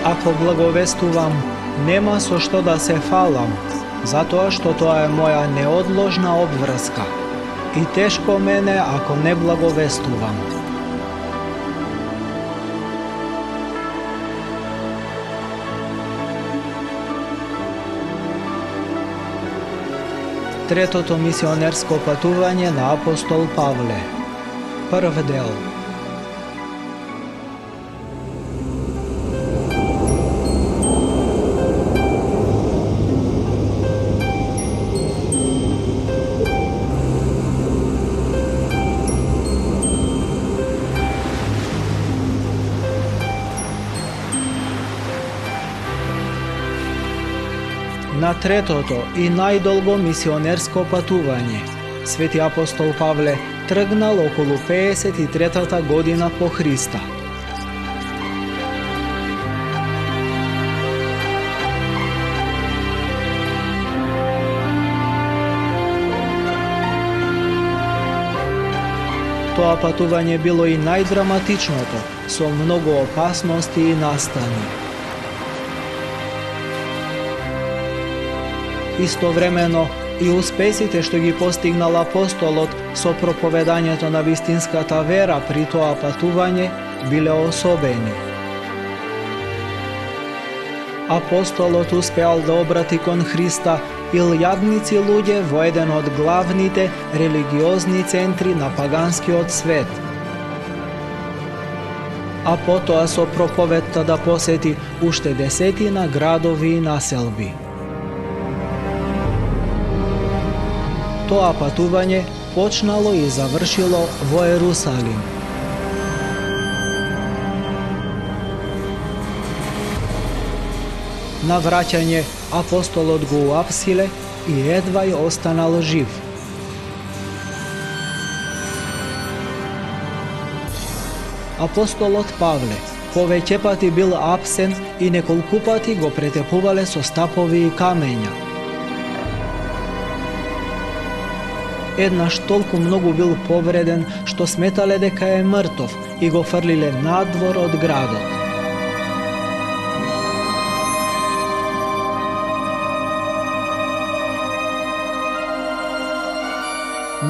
Ako blagovestuvam, nema so što da se falam, zato što to je moja neodložna obvrska. I teško mene ako ne blagovestuvam. Третото мисионерско патување на апостол Павле. Прв дел. На третото и најдолго мисионерско патување, свети апостол Павле тргнал околу 53-та година по Христа. Тоа патување било и најдраматичното, со многу опасности и настани. Истовремено и успесите што ги постигнал апостолот со проповедањето на вистинската вера при тоа патување биле особени. Апостолот успеал да обрати кон Христа илјадници луѓе во еден од главните религиозни центри на паганскиот свет. А потоа со проповедта да посети уште десетина градови и населби. Тоа патување почнало и завршило во Ерусалим. На враќање апостолот го уапсиле и едвај останал жив. Апостолот Павле повеќе пати бил апсен и неколку пати го претепувале со стапови и камења. Еднаш толку многу бил повреден што сметале дека е мртов и го фрлиле надвор од градот.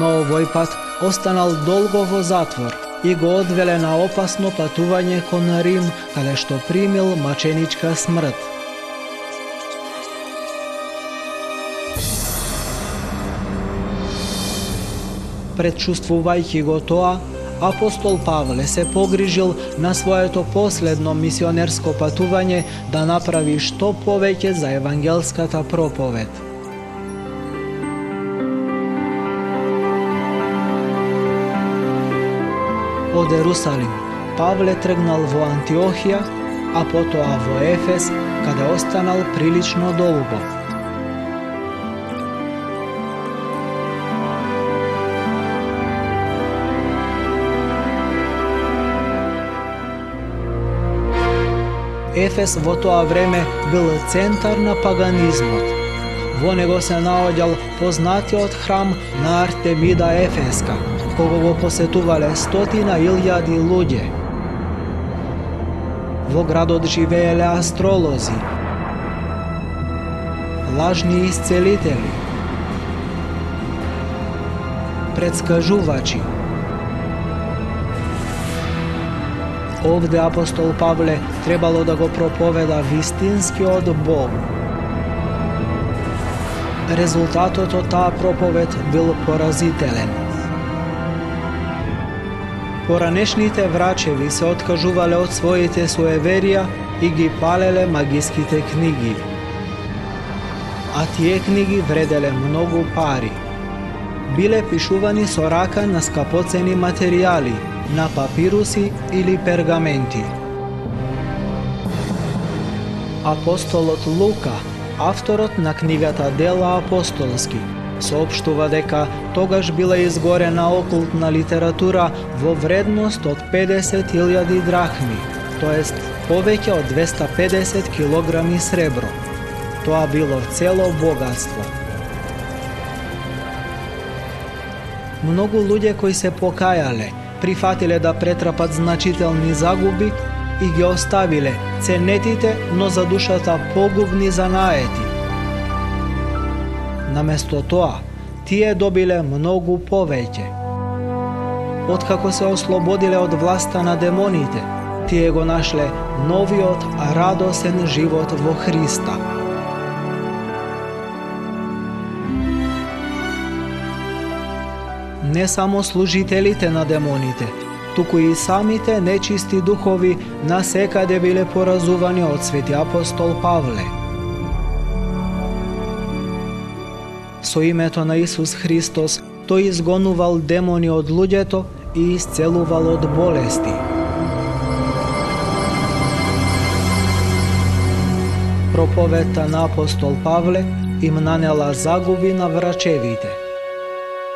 Но овој пат останал долго во затвор и го одвеле на опасно патување кон Рим, каде што примил маченичка смрт. Предчувствувајќи го тоа, апостол Павле се погрижил на своето последно мисионерско патување да направи што повеќе за евангелската проповед. Од Ерусалим Павле тргнал во Антиохија, а потоа во Ефес, каде останал прилично долго. Ефес во тоа време бил центар на паганизмот. Во него се наоѓал познатиот храм на Артемида Ефеска, кого го посетувале 100.000 луѓе. Во градот живееле астролози, лажни исцелители, предскажувачи. Овде апостол Павле требало да го проповеда вистинскиот Бог. Резултатот од таа проповед бил поразителен. Поранешните врачеви се откажувале од своите суеверија и ги палеле магиските книги. А тие книги вределе многу пари. Биле пишувани со рака на скапоцени материјали, на папируси или пергаменти. Апостолот Лука, авторот на книгата Дела апостолски, соопштува дека тогаш била изгорена окултна литература во вредност од 50.000 драхми, тоест повеќе од 250 килограми сребро. Тоа било цело богатство. Многу луѓе кои се покајале, прифатиле да претрапат значителни загуби и ги оставиле ценетите, но за душата погубни занаети. Наместо тоа, тие добиле многу повеќе. Откако се ослободиле од власта на демоните, тие го нашле новиот радосен живот во Христа. Не само служителите на демоните, туку и самите нечисти духови насекаде биле поразувани од свети апостол Павле. Со името на Исус Христос, тој изгонувал демони од луѓето и исцелувал од болести. Проповедта на апостол Павле им нанела загуби на врачевите.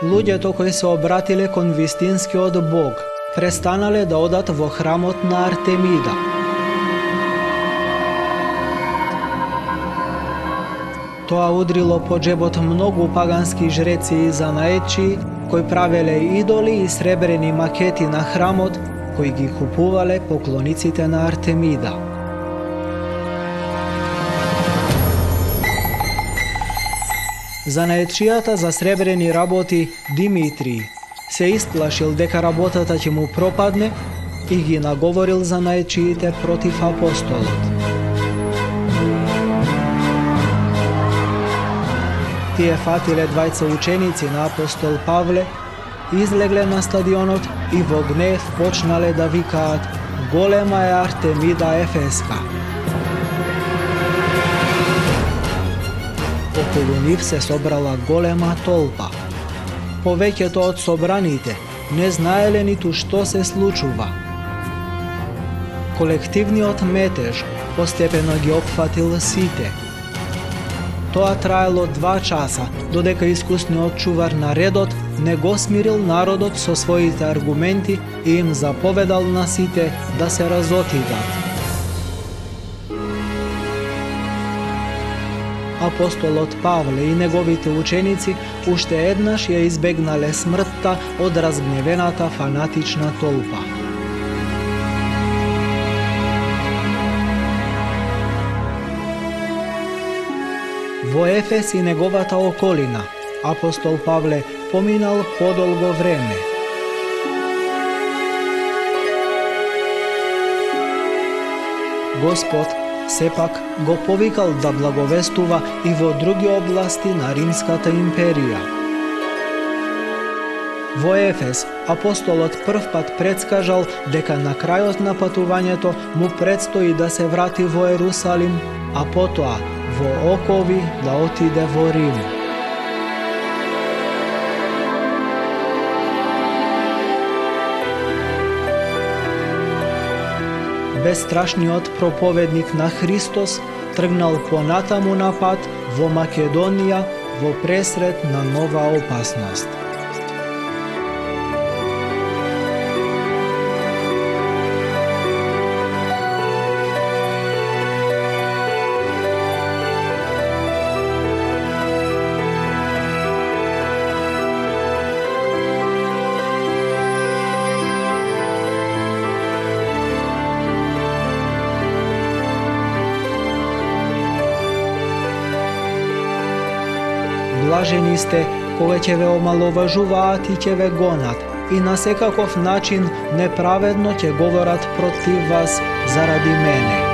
Луѓето кои се обратиле кон вистинскиот Бог престанале да одат во храмот на Артемида. Тоа удрило по джебот многу пагански жреци и занаетчии кои правеле идоли и сребрени макети на храмот кои ги купувале поклониците на Артемида. Занаетчијата за сребрени работи Димитрий се исплашил дека работата ќе му пропадне и ги наговорил занаетчиите против апостолот. Тие фатиле двајца ученици на апостол Павле, излегле на стадионот и во гнев почнале да викаат "Голема е Артемида Ефеска". Околу нив се собрала голема толпа. Повеќето од собраните не знаеле ниту што се случува. Колективниот метеж постепено ги опфатил сите. Тоа траело 2 часа, додека искусниот чувар на редот не го смирил народот со своите аргументи и им заповедал на сите да се разотидат. Апостолот Павле и неговите ученици уште еднаш ја избегнале смртта од разгневената фанатична толпа. Во Ефес и неговата околина, апостол Павле поминал подолго време. Господ сепак го повикал да благовестува и во други области на Римската империја. Во Ефес апостолот првпат предскажал дека на крајот на патувањето му предстои да се врати во Ерусалим, а потоа во окови да отиде во Рим. Бестрашниот проповедник на Христос тргнал понатаму на пат во Македонија во пресрет на нова опасност. Блажени сте кога ќе ве омаловажуваат и ќе ве гонат и на секаков начин неправедно ќе говорат против вас заради мене.